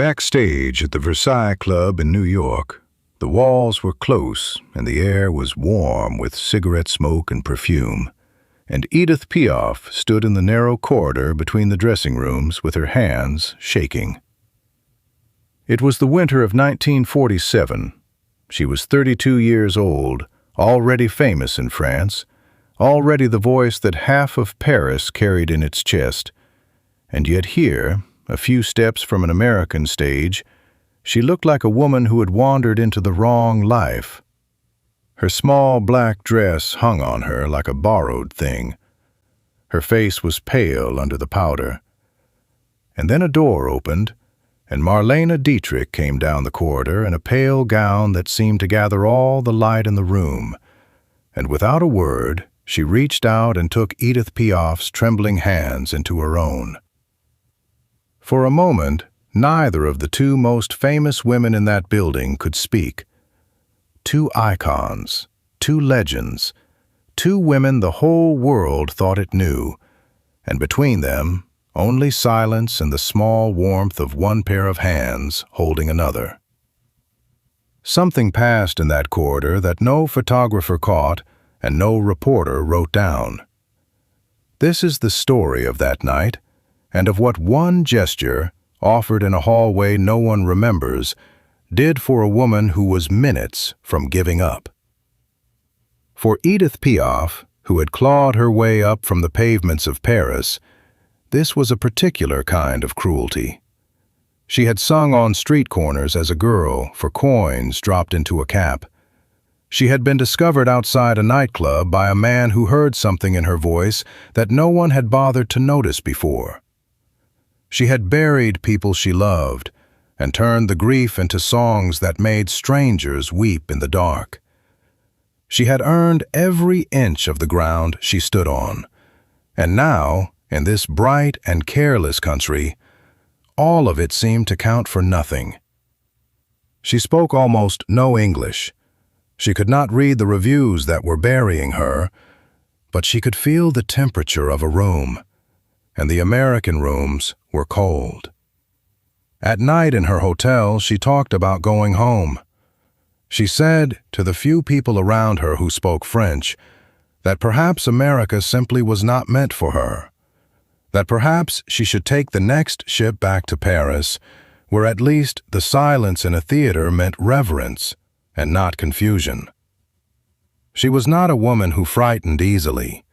Backstage at the Versailles Club in New York, the walls were close and the air was warm with cigarette smoke and perfume, and Edith Piaf stood in the narrow corridor between the dressing rooms with her hands shaking. It was the winter of 1947. She was 32 years old, already famous in France, already the voice that half of Paris carried in its chest, and yet here, a few steps from an American stage, she looked like a woman who had wandered into the wrong life. Her small black dress hung on her like a borrowed thing. Her face was pale under the powder. And then a door opened, and Marlene Dietrich came down the corridor in a pale gown that seemed to gather all the light in the room, and without a word, she reached out and took Edith Piaf's trembling hands into her own. For a moment, neither of the two most famous women in that building could speak. Two icons, two legends, two women the whole world thought it knew, and between them, only silence and the small warmth of one pair of hands holding another. Something passed in that corridor that no photographer caught and no reporter wrote down. This is the story of that night, and of what one gesture, offered in a hallway no one remembers, did for a woman who was minutes from giving up. For Edith Piaf, who had clawed her way up from the pavements of Paris, this was a particular kind of cruelty. She had sung on street corners as a girl for coins dropped into a cap. She had been discovered outside a nightclub by a man who heard something in her voice that no one had bothered to notice before. She had buried people she loved and turned the grief into songs that made strangers weep in the dark. She had earned every inch of the ground she stood on, and now, in this bright and careless country, all of it seemed to count for nothing. She spoke almost no English. She could not read the reviews that were burying her, but she could feel the temperature of a room, and the American rooms were cold. At night in her hotel, she talked about going home. She said, to the few people around her who spoke French, that perhaps America simply was not meant for her, that perhaps she should take the next ship back to Paris, where at least the silence in a theater meant reverence and not confusion. She was not a woman who frightened easily.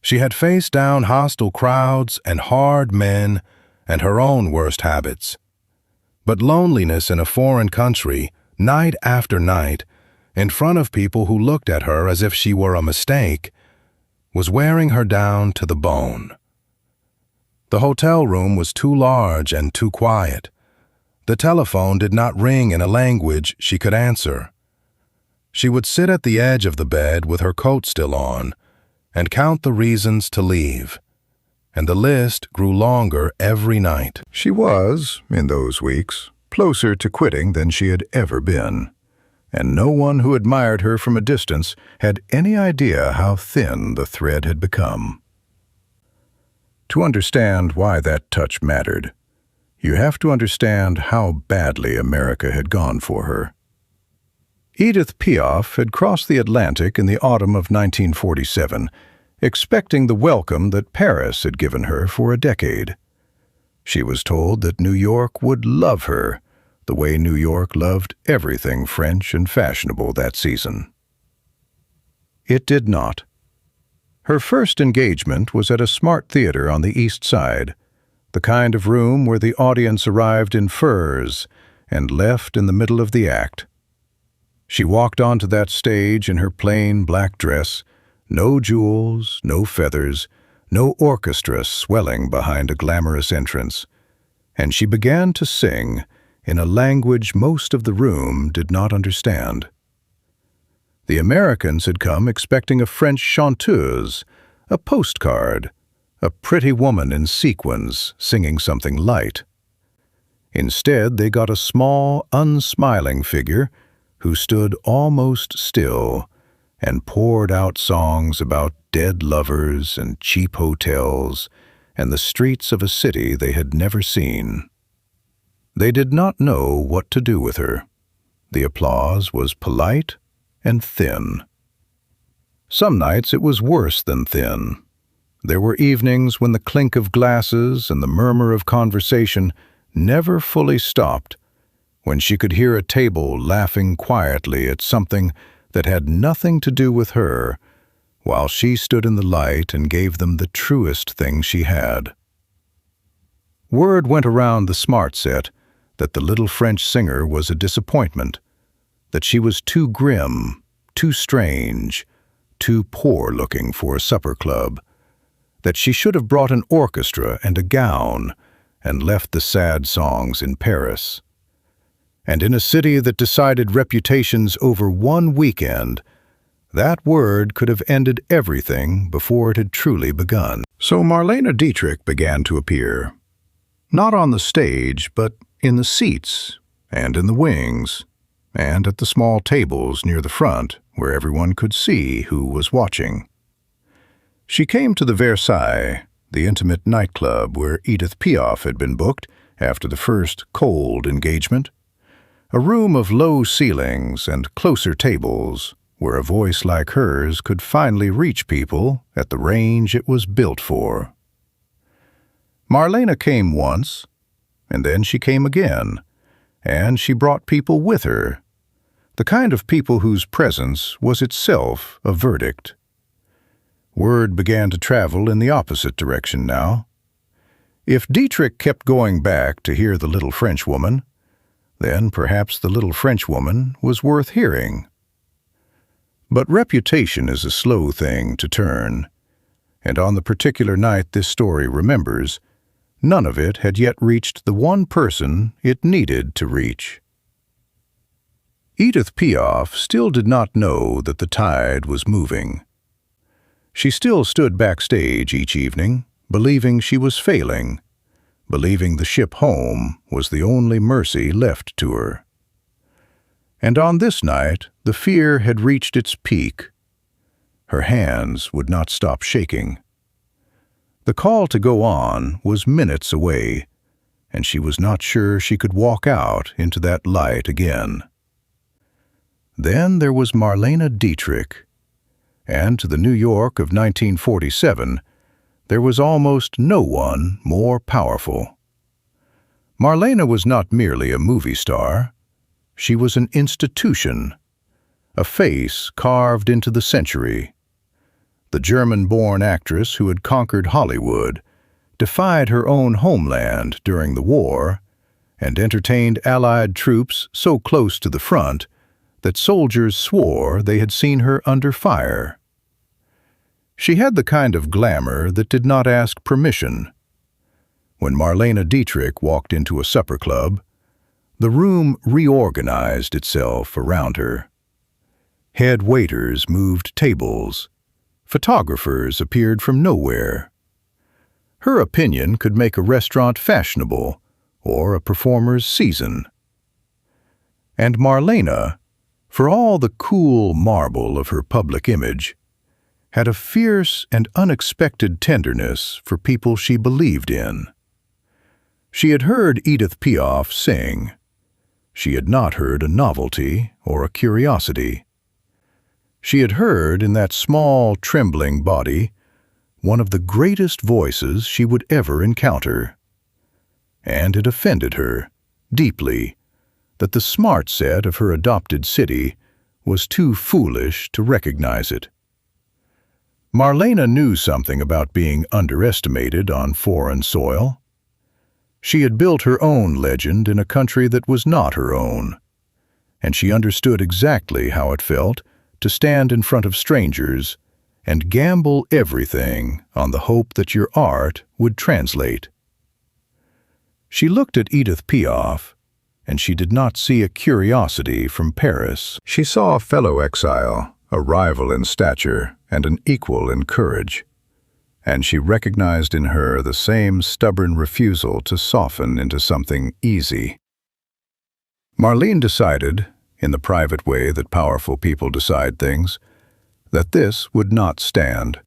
She had faced down hostile crowds and hard men and her own worst habits. But loneliness in a foreign country, night after night, in front of people who looked at her as if she were a mistake, was wearing her down to the bone. The hotel room was too large and too quiet. The telephone did not ring in a language she could answer. She would sit at the edge of the bed with her coat still on and count the reasons to leave, and the list grew longer every night. She was, in those weeks, closer to quitting than she had ever been, and no one who admired her from a distance had any idea how thin the thread had become. To understand why that touch mattered, you have to understand how badly America had gone for her. Edith Piaf had crossed the Atlantic in the autumn of 1947, expecting the welcome that Paris had given her for a decade. She was told that New York would love her, the way New York loved everything French and fashionable that season. It did not. Her first engagement was at a smart theater on the East Side, the kind of room where the audience arrived in furs and left in the middle of the act. She walked onto that stage in her plain black dress, no jewels, no feathers, no orchestra swelling behind a glamorous entrance, and she began to sing in a language most of the room did not understand. The Americans had come expecting a French chanteuse, a postcard, a pretty woman in sequins singing something light. Instead, they got a small, unsmiling figure who stood almost still and poured out songs about dead lovers and cheap hotels and the streets of a city they had never seen. They did not know what to do with her. The applause was polite and thin. Some nights it was worse than thin. There were evenings when the clink of glasses and the murmur of conversation never fully stopped, when she could hear a table laughing quietly at something that had nothing to do with her, while she stood in the light and gave them the truest thing she had. Word went around the smart set that the little French singer was a disappointment, that she was too grim, too strange, too poor-looking for a supper club, that she should have brought an orchestra and a gown and left the sad songs in Paris. And in a city that decided reputations over one weekend, that word could have ended everything before it had truly begun. So Marlene Dietrich began to appear, not on the stage, but in the seats and in the wings, and at the small tables near the front where everyone could see who was watching. She came to the Versailles, the intimate nightclub where Edith Piaf had been booked after the first cold engagement, a room of low ceilings and closer tables where a voice like hers could finally reach people at the range it was built for. Marlene came once, and then she came again, and she brought people with her, the kind of people whose presence was itself a verdict. Word began to travel in the opposite direction now. If Dietrich kept going back to hear the little Frenchwoman, then perhaps the little Frenchwoman was worth hearing. But reputation is a slow thing to turn, and on the particular night this story remembers, none of it had yet reached the one person it needed to reach. Edith Piaf still did not know that the tide was moving. She still stood backstage each evening, believing she was failing, believing the ship home was the only mercy left to her. And on this night, the fear had reached its peak. Her hands would not stop shaking. The call to go on was minutes away, and she was not sure she could walk out into that light again. Then there was Marlene Dietrich, and to the New York of 1947, there was almost no one more powerful. Marlene was not merely a movie star. She was an institution, a face carved into the century. The German-born actress who had conquered Hollywood, defied her own homeland during the war, and entertained Allied troops so close to the front that soldiers swore they had seen her under fire. She had the kind of glamour that did not ask permission. When Marlene Dietrich walked into a supper club, the room reorganized itself around her. Head waiters moved tables. Photographers appeared from nowhere. Her opinion could make a restaurant fashionable or a performer's season. And Marlene, for all the cool marble of her public image, had a fierce and unexpected tenderness for people she believed in. She had heard Edith Piaf sing. She had not heard a novelty or a curiosity. She had heard in that small, trembling body one of the greatest voices she would ever encounter. And it offended her, deeply, that the smart set of her adopted city was too foolish to recognize it. Marlene knew something about being underestimated on foreign soil. She had built her own legend in a country that was not her own, and she understood exactly how it felt to stand in front of strangers and gamble everything on the hope that your art would translate. She looked at Edith Piaf, and she did not see a curiosity from Paris. She saw a fellow exile, a rival in stature, and an equal in courage. And she recognized in her the same stubborn refusal to soften into something easy. Marlene decided, in the private way that powerful people decide things, that this would not stand.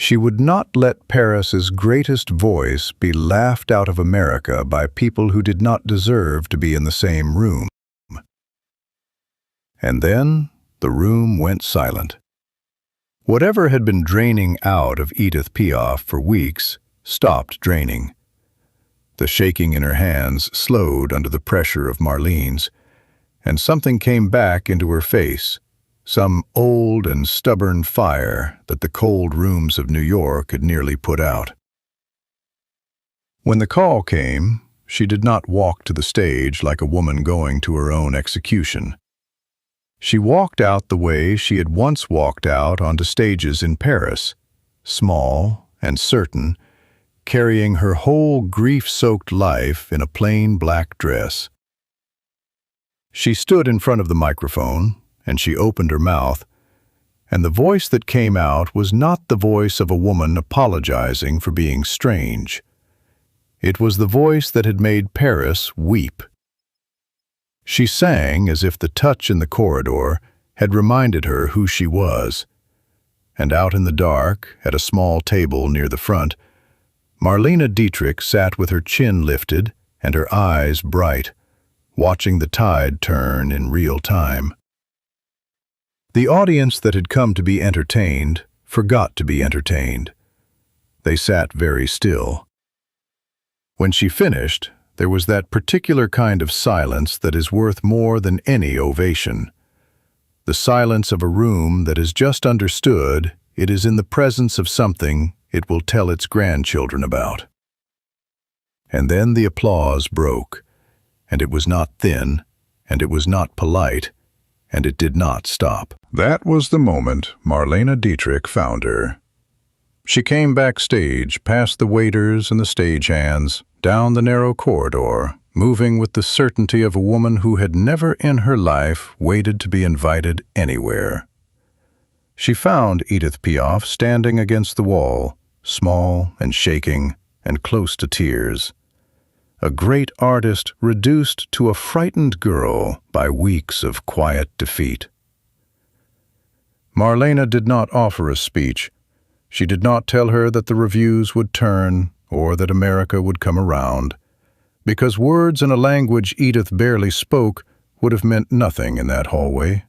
She would not let Paris's greatest voice be laughed out of America by people who did not deserve to be in the same room. And then the room went silent. Whatever had been draining out of Edith Piaf for weeks stopped draining. The shaking in her hands slowed under the pressure of Marlene's, and something came back into her face, some old and stubborn fire that the cold rooms of New York had nearly put out. When the call came, she did not walk to the stage like a woman going to her own execution. She walked out the way she had once walked out onto stages in Paris, small and certain, carrying her whole grief-soaked life in a plain black dress. She stood in front of the microphone, and she opened her mouth, and the voice that came out was not the voice of a woman apologizing for being strange. It was the voice that had made Paris weep. She sang as if the touch in the corridor had reminded her who she was. And out in the dark, at a small table near the front, Marlene Dietrich sat with her chin lifted and her eyes bright, watching the tide turn in real time. The audience that had come to be entertained forgot to be entertained. They sat very still. When she finished, there was that particular kind of silence that is worth more than any ovation. The silence of a room that has just understood it is in the presence of something it will tell its grandchildren about. And then the applause broke, and it was not thin, and it was not polite, and it did not stop. That was the moment Marlene Dietrich found her. She came backstage, past the waiters and the stagehands, down the narrow corridor, moving with the certainty of a woman who had never in her life waited to be invited anywhere. She found Edith Piaf standing against the wall, small and shaking and close to tears. A great artist reduced to a frightened girl by weeks of quiet defeat. Marlene did not offer a speech. She did not tell her that the reviews would turn or that America would come around, because words in a language Edith barely spoke would have meant nothing in that hallway.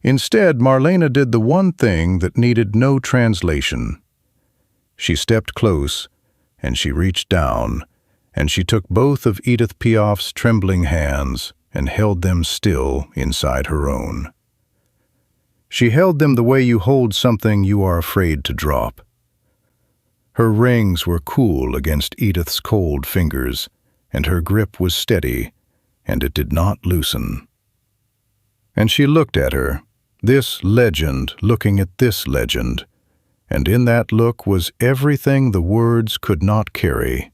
Instead, Marlene did the one thing that needed no translation. She stepped close, and she reached down, and she took both of Edith Piaf's trembling hands and held them still inside her own. She held them the way you hold something you are afraid to drop. Her rings were cool against Edith's cold fingers, and her grip was steady, and it did not loosen. And she looked at her, this legend looking at this legend, and in that look was everything the words could not carry.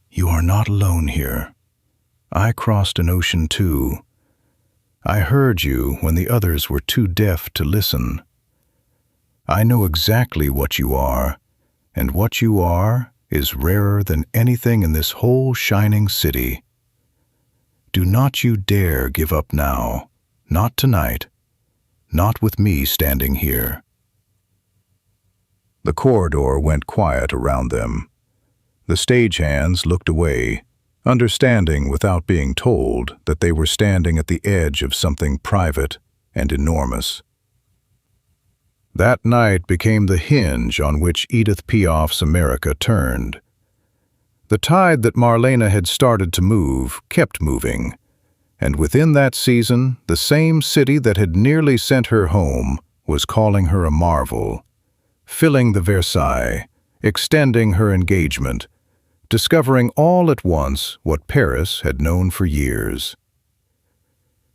You are not alone here. I crossed an ocean too. I heard you when the others were too deaf to listen. I know exactly what you are, and what you are is rarer than anything in this whole shining city. Do not you dare give up now, not tonight, not with me standing here. The corridor went quiet around them. The stagehands looked away, understanding without being told that they were standing at the edge of something private and enormous. That night became the hinge on which Edith Piaf's America turned. The tide that Marlene had started to move kept moving, and within that season, the same city that had nearly sent her home was calling her a marvel, filling the Versailles, extending her engagement, discovering all at once what Paris had known for years.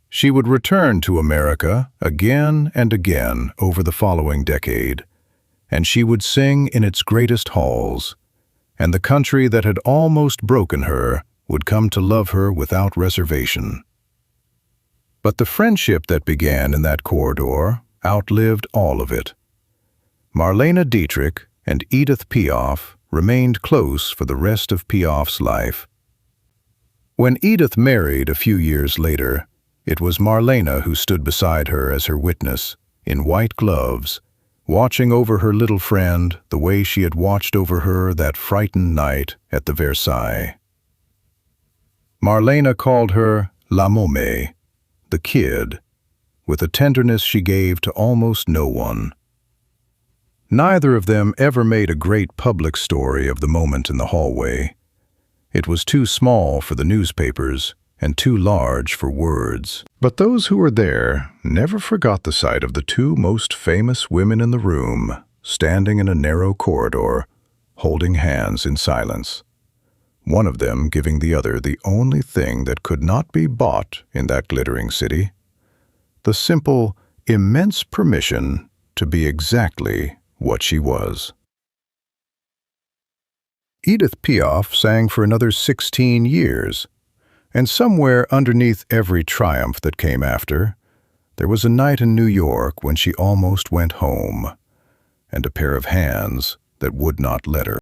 She would return to America again and again over the following decade, and she would sing in its greatest halls, and the country that had almost broken her would come to love her without reservation. But the friendship that began in that corridor outlived all of it. Marlene Dietrich and Edith Piaf remained close for the rest of Piaf's life. When Edith married a few years later, it was Marlene who stood beside her as her witness, in white gloves, watching over her little friend the way she had watched over her that frightened night at the Versailles. Marlene called her La Môme, the kid, with a tenderness she gave to almost no one. Neither of them ever made a great public story of the moment in the hallway. It was too small for the newspapers and too large for words. But those who were there never forgot the sight of the two most famous women in the room, standing in a narrow corridor, holding hands in silence. One of them giving the other the only thing that could not be bought in that glittering city: the simple, immense permission to be exactly what she was. Edith Piaf sang for another 16 years, and somewhere underneath every triumph that came after, there was a night in New York when she almost went home, and a pair of hands that would not let her.